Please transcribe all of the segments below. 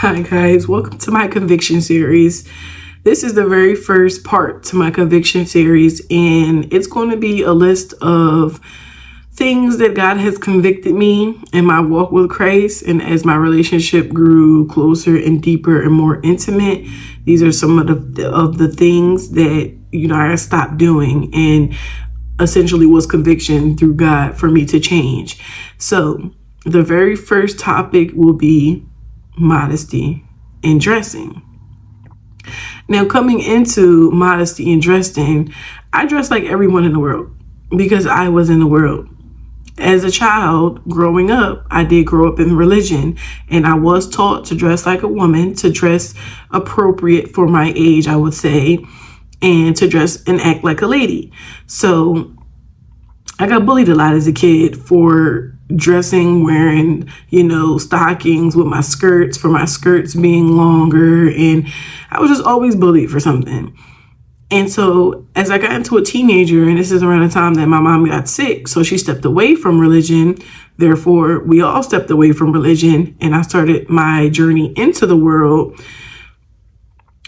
Hi guys, welcome to my conviction series. This is the very first part to my conviction series, and it's going to be a list of things that God has convicted me in my walk with Christ, and as my relationship grew closer and deeper and more intimate. These are some of the things that I stopped doing, and essentially was conviction through God for me to change. So the very first topic will be modesty and dressing. Now, coming into modesty and dressing, I dress like everyone in the world because I was in the world. As a child growing up, I did grow up in religion, and I was taught to dress like a woman, to dress appropriate for my age, I would say, and to dress and act like a lady. So I got bullied a lot as a kid for dressing, wearing, stockings with my skirts, for my skirts being longer. And I was just always bullied for something. And so as I got into a teenager, and this is around the time that my mom got sick, so she stepped away from religion. Therefore, we all stepped away from religion, and I started my journey into the world.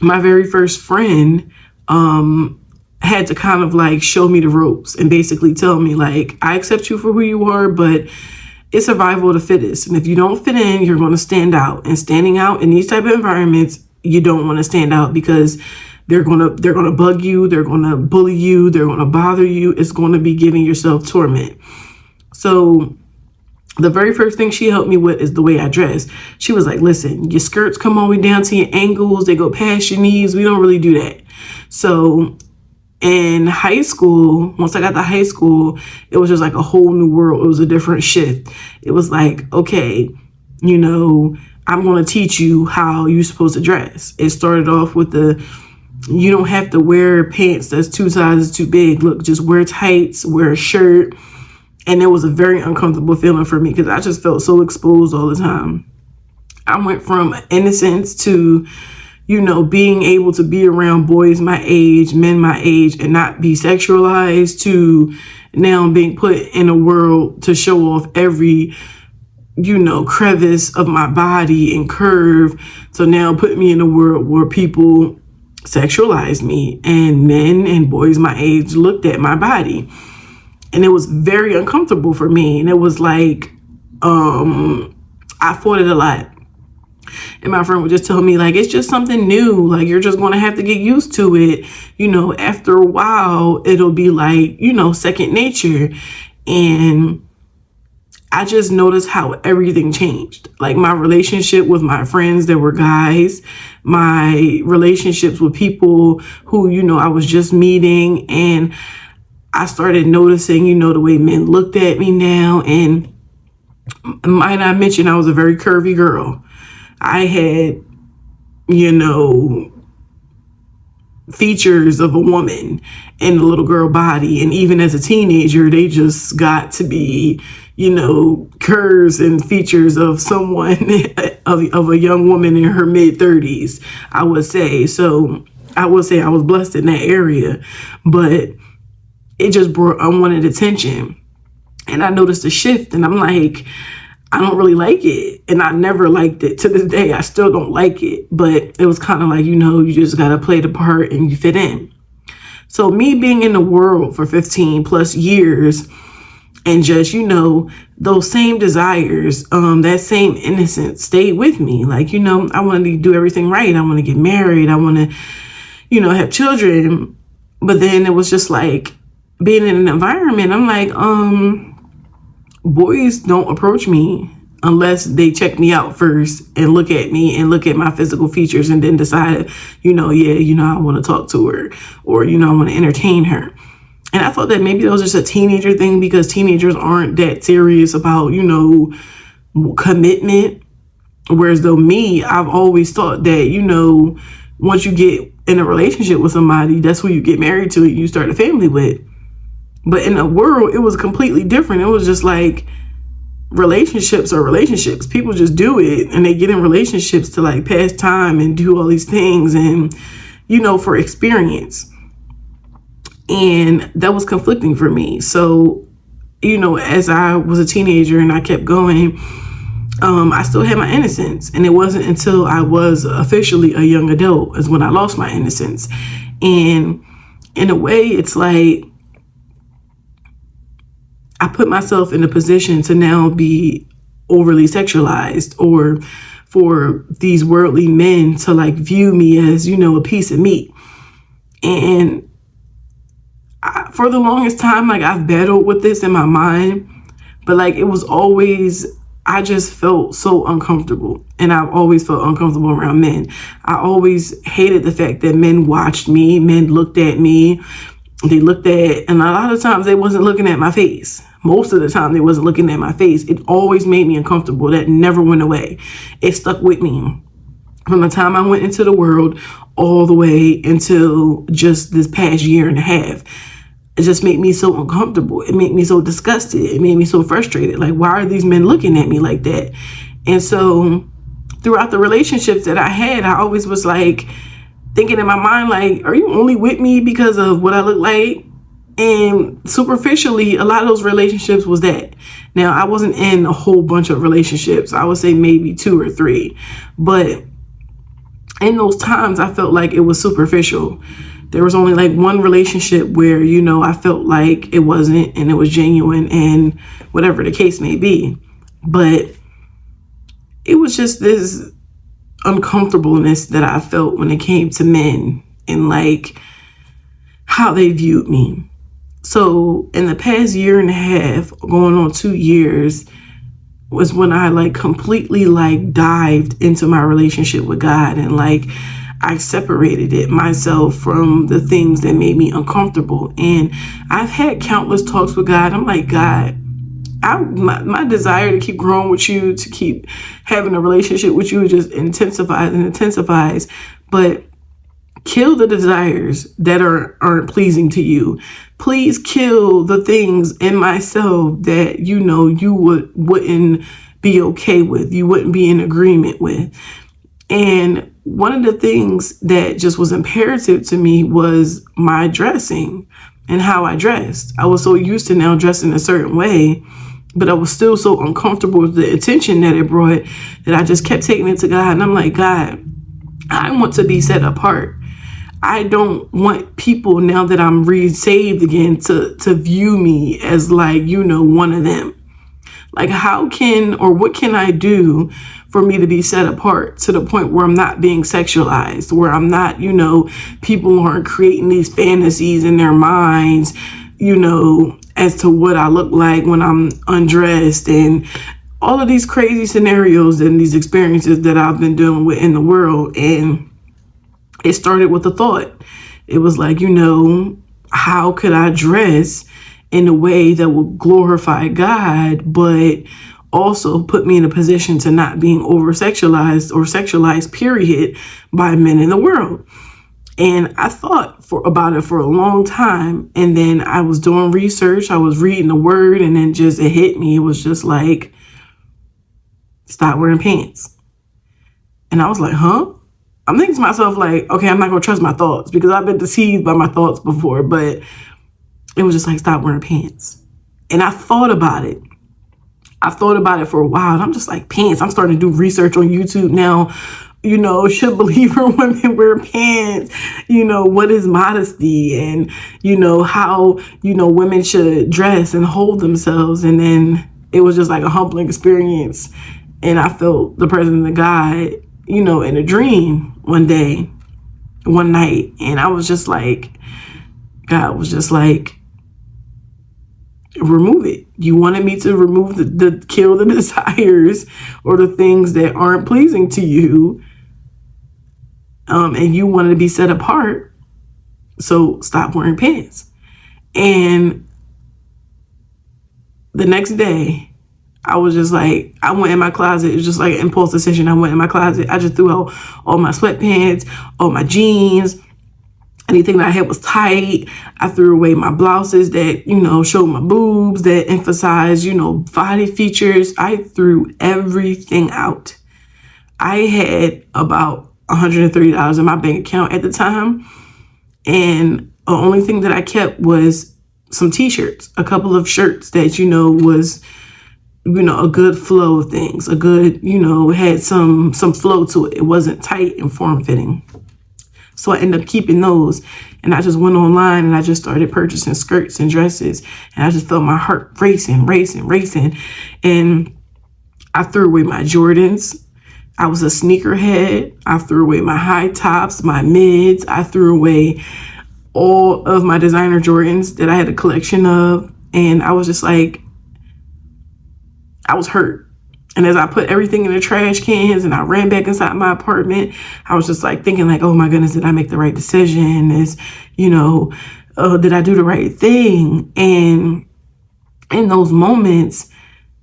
My very first friend, had to kind of like show me the ropes and basically tell me, like, I accept you for who you are, but it's survival of the fittest. And if you don't fit in, you're going to stand out. And standing out in these type of environments, you don't want to stand out because they're going to bug you. They're going to bully you. They're going to bother you. It's going to be giving yourself torment. So the very first thing she helped me with is the way I dress. She was like, listen, your skirts come all the way down to your ankles. They go past your knees. We don't really do that. So in high school, once I got to high school, it was just like a whole new world. It was a different shift. It was like, okay, I'm going to teach you how you're supposed to dress. It started off with you don't have to wear pants that's 2 sizes too big. Look, just wear tights, wear a shirt. And it was a very uncomfortable feeling for me because I just felt so exposed all the time. I went from innocence to being able to be around boys my age, men my age, and not be sexualized, to now being put in a world to show off every, crevice of my body and curve. So now put me in a world where people sexualize me, and men and boys my age looked at my body. And it was very uncomfortable for me. And it was like, I fought it a lot. And my friend would just tell me, like, it's just something new. Like, you're just going to have to get used to it. After a while, it'll be like, second nature. And I just noticed how everything changed. Like, my relationship with my friends that were guys, my relationships with people who, I was just meeting. And I started noticing, the way men looked at me now. And might I mention, I was a very curvy girl. I had, features of a woman in a little girl body. And even as a teenager, they just got to be, curves and features of someone, of a young woman in her mid-30s, I would say. So I would say I was blessed in that area, but it just brought unwanted attention. And I noticed a shift, and I'm like, I don't really like it. And I never liked it. To this day, I still don't like it. But it was kind of like, you just got to play the part and you fit in. So me being in the world for 15 plus years and just, those same desires, that same innocence stayed with me. Like, I wanted to do everything right. I want to get married. I want to, have children. But then it was just like being in an environment. I'm like, boys don't approach me unless they check me out first and look at me and look at my physical features and then decide, I want to talk to her, or, I want to entertain her. And I thought that maybe that was just a teenager thing because teenagers aren't that serious about, commitment. Whereas though me, I've always thought that, once you get in a relationship with somebody, that's who you get married to and you start a family with. But in the world, it was completely different. It was just like relationships are relationships. People just do it, and they get in relationships to like pass time and do all these things and, for experience. And that was conflicting for me. So, as I was a teenager and I kept going, I still had my innocence. And it wasn't until I was officially a young adult is when I lost my innocence. And in a way, it's like I put myself in a position to now be overly sexualized, or for these worldly men to like view me as, a piece of meat. And for the longest time, like I've battled with this in my mind, but like it was always, I just felt so uncomfortable. And I've always felt uncomfortable around men. I always hated the fact that men watched me, men looked at me. They looked at, and a lot of times they wasn't looking at my face. Most of the time they wasn't looking at my face. It always made me uncomfortable. That never went away. It stuck with me from the time I went into the world all the way until just this past year and a half. It just made me so uncomfortable. It made me so disgusted. It made me so frustrated. Like, why are these men looking at me like that? And so throughout the relationships that I had, I always was like thinking in my mind, like, are you only with me because of what I look like? And superficially, a lot of those relationships was that. Now, I wasn't in a whole bunch of relationships. I would say maybe 2 or 3. But in those times, I felt like it was superficial. There was only like one relationship where, I felt like it wasn't, and it was genuine, and whatever the case may be. But it was just this uncomfortableness that I felt when it came to men and like how they viewed me. So in the past year and a half, going on 2 years, was when I like completely like dived into my relationship with God, and like I separated it myself from the things that made me uncomfortable. And I've had countless talks with God. I'm like, God, my desire to keep growing with you, to keep having a relationship with you just intensifies and intensifies. But kill the desires that aren't pleasing to you. Please kill the things in myself that you wouldn't be okay with, you wouldn't be in agreement with. And one of the things that just was imperative to me was my dressing and how I dressed. I was so used to now dressing a certain way, but I was still so uncomfortable with the attention that it brought that I just kept taking it to God. And I'm like, God, I want to be set apart. I don't want people, now that I'm re-saved again, to view me as like, one of them. Like, what can I do for me to be set apart to the point where I'm not being sexualized, where I'm not, people aren't creating these fantasies in their minds, as to what I look like when I'm undressed, and all of these crazy scenarios and these experiences that I've been dealing with in the world. And it started with a thought. It was like, how could I dress in a way that will glorify God, but also put me in a position to not being over-sexualized or sexualized, period, by men in the world? And I thought about it for a long time. And then I was doing research. I was reading the word, and then it hit me. It was just like, stop wearing pants. And I was like, huh? I'm thinking to myself like, okay, I'm not going to trust my thoughts, because I've been deceived by my thoughts before. But it was just like, stop wearing pants. And I thought about it. I've thought about it for a while, and I'm just like, pants. I'm starting to do research on YouTube now. Should believer women wear pants? What is modesty? And, how, women should dress and hold themselves. And then it was just like a humbling experience. And I felt the presence of God, in a dream one night. And I was just like, God was just like, remove it. You wanted me to remove the kill the desires or the things that aren't pleasing to you. And you wanted to be set apart. So stop wearing pants. And the next day, I was just like, I went in my closet. It was just like an impulse decision. I went in my closet. I just threw out all my sweatpants, all my jeans. Anything that I had was tight. I threw away my blouses that, showed my boobs, that emphasized, body features. I threw everything out. I had about $130 in my bank account at the time. And the only thing that I kept was some t-shirts, a couple of shirts that, was a good flow of things, a good, had some flow to it. It wasn't tight and form fitting. So I ended up keeping those, and I just went online and I just started purchasing skirts and dresses, and I just felt my heart racing. And I threw away my Jordans. I was a sneakerhead. I threw away my high tops, my mids. I threw away all of my designer Jordans that I had a collection of. And I was just like, I was hurt. And as I put everything in the trash cans and I ran back inside my apartment, I was just like thinking like, oh my goodness, did I make the right decision? Did I do the right thing? And in those moments,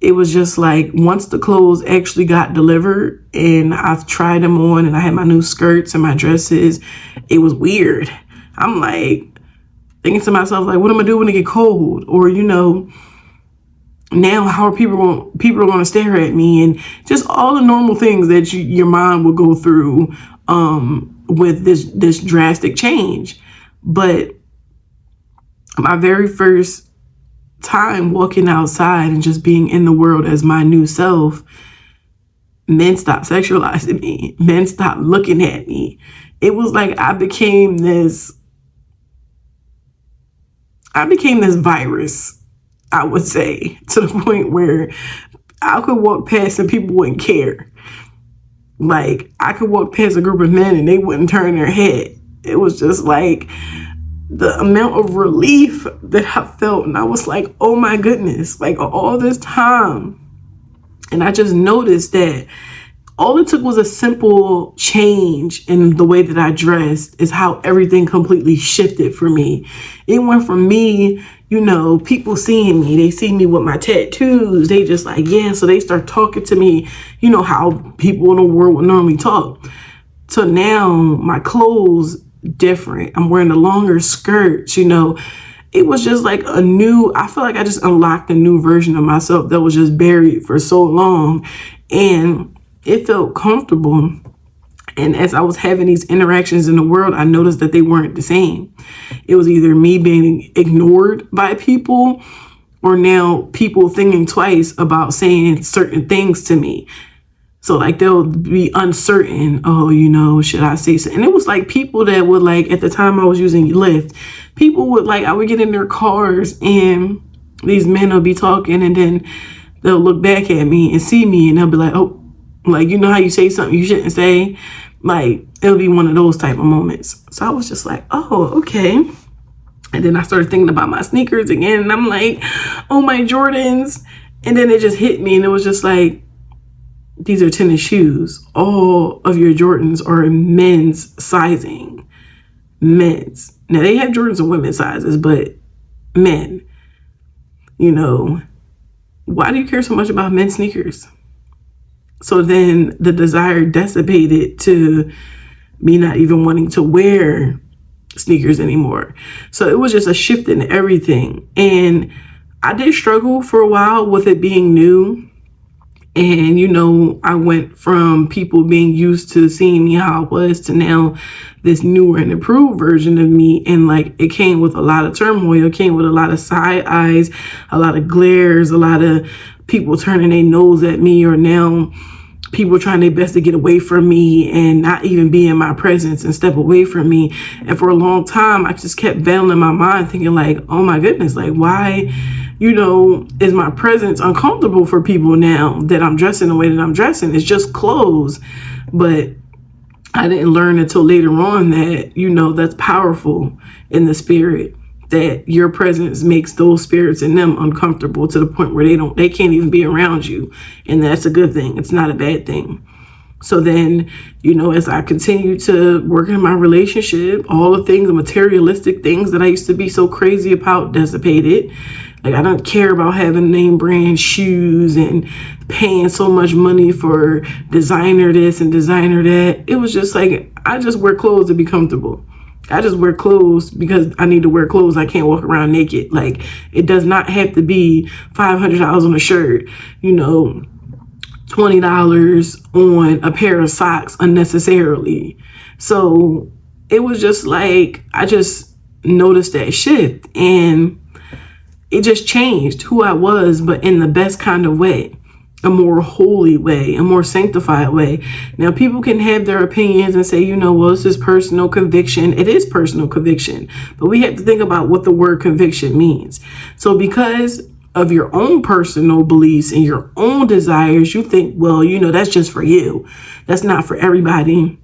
it was just like, once the clothes actually got delivered and I've tried them on and I had my new skirts and my dresses, it was weird. I'm like thinking to myself, like, what am I do when it get cold? Or, now how are people are going to stare at me? And just all the normal things that your mind will go through with this drastic change. But my very first time walking outside and just being in the world as my new self, men stopped sexualizing me. Men stopped looking at me. It was like I became this virus, I would say, to the point where I could walk past and people wouldn't care. Like, I could walk past a group of men and they wouldn't turn their head. It was just like the amount of relief that I felt. And I was like, oh my goodness, like all this time. And I just noticed that all it took was a simple change in the way that I dressed is how everything completely shifted for me. It went from me, people seeing me, they see me with my tattoos. They just like, yeah. So they start talking to me, how people in the world would normally talk. So now my clothes different. I'm wearing a longer skirt, It was just like I feel like I just unlocked a new version of myself that was just buried for so long. And it felt comfortable. And as I was having these interactions in the world, I noticed that they weren't the same. It was either me being ignored by people or now people thinking twice about saying certain things to me. So like they'll be uncertain. Oh, should I say so? And it was like people that would like, at the time I was using Lyft, people would like, I would get in their cars and these men will be talking and then they'll look back at me and see me and they'll be like, oh, like, how you say something you shouldn't say? Like, it'll be one of those type of moments. So I was just like, oh, okay. And then I started thinking about my sneakers again. And I'm like, oh, my Jordans. And then it just hit me. And it was just like, these are tennis shoes. All of your Jordans are men's sizing. Men's. Now, they have Jordans in women's sizes, but men, why do you care so much about men's sneakers? So then the desire dissipated to me not even wanting to wear sneakers anymore. So it was just a shift in everything. And I did struggle for a while with it being new. And, I went from people being used to seeing me how I was to now this newer and improved version of me. And like, it came with a lot of turmoil. It came with a lot of side eyes, a lot of glares, a lot of people turning their nose at me, or now people trying their best to get away from me and not even be in my presence and step away from me. And for a long time, I just kept battling my mind thinking like, oh my goodness, like why, is my presence uncomfortable for people now that I'm dressing the way that I'm dressing? It's just clothes. But I didn't learn until later on that, that's powerful in the spirit, that your presence makes those spirits in them uncomfortable to the point where they can't even be around you. And that's a good thing. It's not a bad thing. So then, as I continue to work in my relationship, all the things, the materialistic things that I used to be so crazy about dissipated. Like, I don't care about having name brand shoes and paying so much money for designer this and designer that. It was just like, I just wear clothes to be comfortable. I just wear clothes because I need to wear clothes. I can't walk around naked. Like, it does not have to be $500 on a shirt, $20 on a pair of socks unnecessarily. So it was just like, I just noticed that shift. And it just changed who I was, but in the best kind of way, a more holy way, a more sanctified way. Now, people can have their opinions and say, well, this is personal conviction. It is personal conviction, but we have to think about what the word conviction means. So because of your own personal beliefs and your own desires, you think, well, that's just for you. That's not for everybody.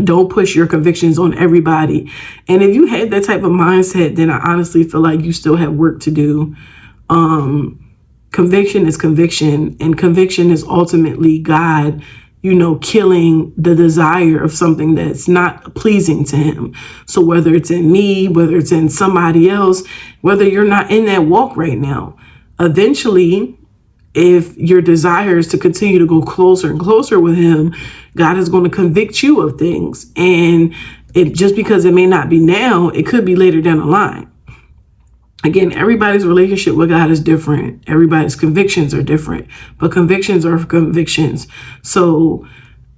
Don't push your convictions on everybody. And if you had that type of mindset, then I honestly feel like you still have work to do. Conviction is conviction, and conviction is ultimately God, killing the desire of something that's not pleasing to him. So whether it's in me, whether it's in somebody else, whether you're not in that walk right now, eventually, if your desire is to continue to go closer and closer with him, God is going to convict you of things. And just because it may not be now, it could be later down the line. Again, everybody's relationship with God is different. Everybody's convictions are different, but convictions are convictions. So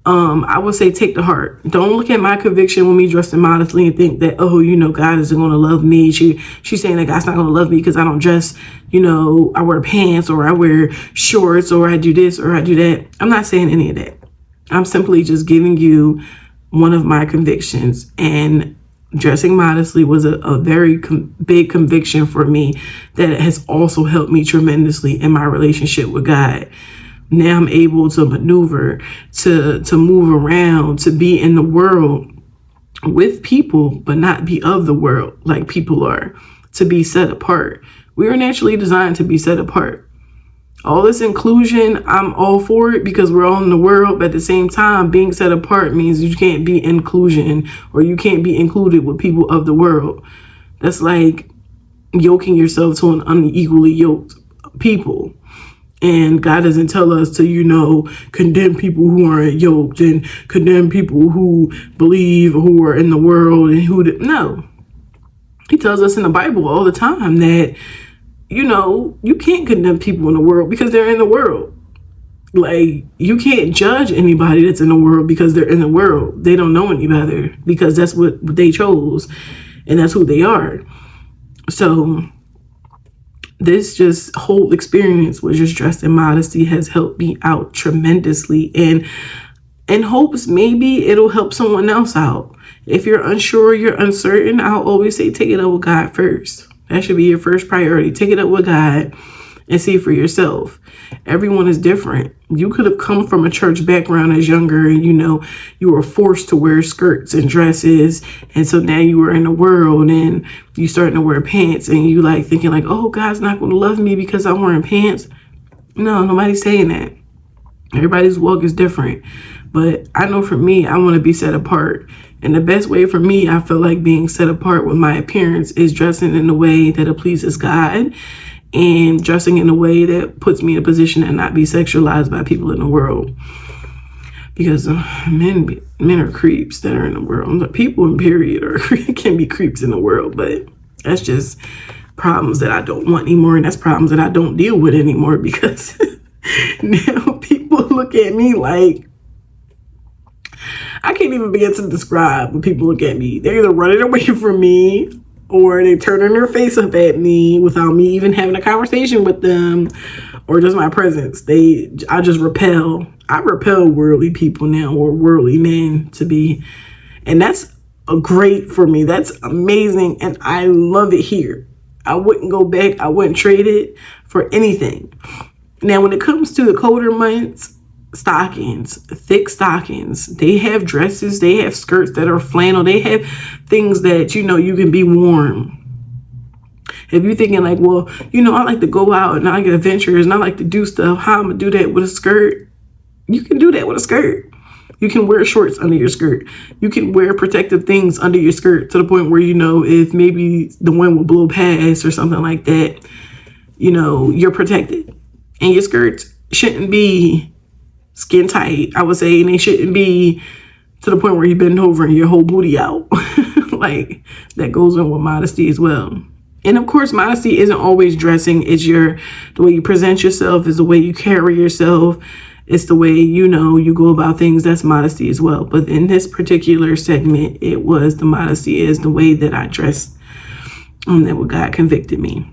I would say take to heart. Don't look at my conviction with me dressing modestly and think that, God isn't going to love me. She's saying that God's not going to love me because I don't dress, I wear pants or I wear shorts or I do this or I do that. I'm not saying any of that. I'm simply just giving you one of my convictions, and dressing modestly was a very big conviction for me that has also helped me tremendously in my relationship with God. Now I'm able to maneuver, to move around, to be in the world with people, but not be of the world like people are, to be set apart. We are naturally designed to be set apart. All this inclusion, I'm all for it because we're all in the world. But at the same time, being set apart means you can't be inclusion, or you can't be included with people of the world. That's like yoking yourself to an unequally yoked people. And God doesn't tell us to, condemn people who aren't yoked and condemn people who believe, who are in the world and no. He tells us in the Bible all the time that, you can't condemn people in the world because they're in the world. Like, you can't judge anybody that's in the world because they're in the world. They don't know any better because that's what they chose and that's who they are. So this just whole experience with just dressed in modesty has helped me out tremendously, and in hopes maybe it'll help someone else out. If you're unsure, you're uncertain, I'll always say take it up with God first. That should be your first priority. Take it up with God and see for yourself. Everyone is different. You could have come from a church background as younger and, you were forced to wear skirts and dresses. And so now you were in the world and you starting to wear pants and you thinking oh, God's not going to love me because I'm wearing pants. No, nobody's saying that. Everybody's walk is different. But I know for me, I want to be set apart. And the best way for me, I feel like being set apart with my appearance is dressing in a way that it pleases God and dressing in a way that puts me in a position to not be sexualized by people in the world. Because men are creeps that are in the world. People in period can be creeps in the world, but that's just problems that I don't want anymore. And that's problems that I don't deal with anymore because now people look at me like, I can't even begin to describe when people look at me. They're either running away from me or they turning their face up at me without me even having a conversation with them, or just my presence. I just repel. I repel worldly people now, or worldly men to be. And that's great for me. That's amazing. And I love it here. I wouldn't go back. I wouldn't trade it for anything. Now, when it comes to the colder months, stockings, thick stockings, they have dresses, they have skirts that are flannel, they have things that you can be warm. If you're thinking I like to go out and I get adventures and I like to do stuff, how I'm gonna do that with a skirt? You can do that with a skirt. You can wear shorts under your skirt. You can wear protective things under your skirt to the point where if maybe the wind will blow past or something like that, you're protected. And your skirts shouldn't be skin tight, I would say, and they shouldn't be to the point where you bend over and your whole booty out. That goes in with modesty as well. And of course, modesty isn't always dressing. It's the way you present yourself, is the way you carry yourself. It's the way, you go about things. That's modesty as well. But in this particular segment, the modesty is the way that I dress. And that what God convicted me.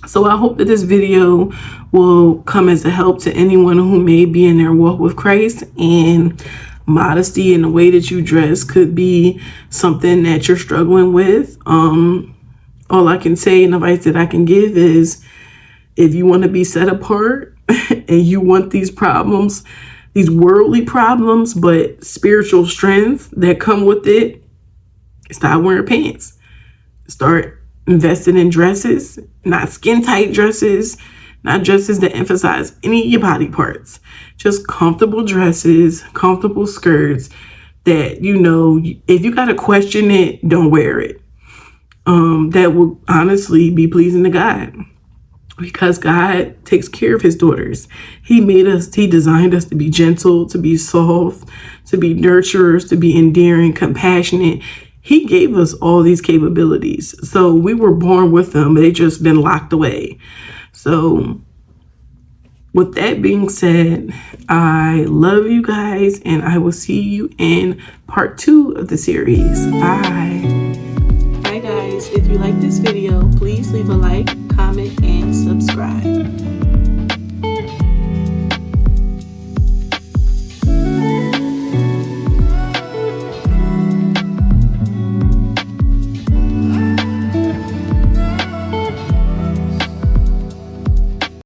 So I hope that this video will come as a help to anyone who may be in their walk with Christ, and modesty and the way that you dress could be something that you're struggling with. All I can say and advice that I can give is, if you want to be set apart and you want these problems, these worldly problems, but spiritual strength that come with it, stop wearing pants. Start investing in dresses, not skin tight dresses, not dresses that emphasize any of your body parts, just comfortable dresses, comfortable skirts that, you know, if you got to question it, don't wear it. That will honestly be pleasing to God, because God takes care of his daughters. He made us, he designed us to be gentle, to be soft, to be nurturers, to be endearing, compassionate. He gave us all these capabilities. So we were born with them. They just been locked away. So with that being said, I love you guys, and I will see you in part 2 of the series. Bye. Hi guys, if you like this video, please leave a like, comment, and subscribe.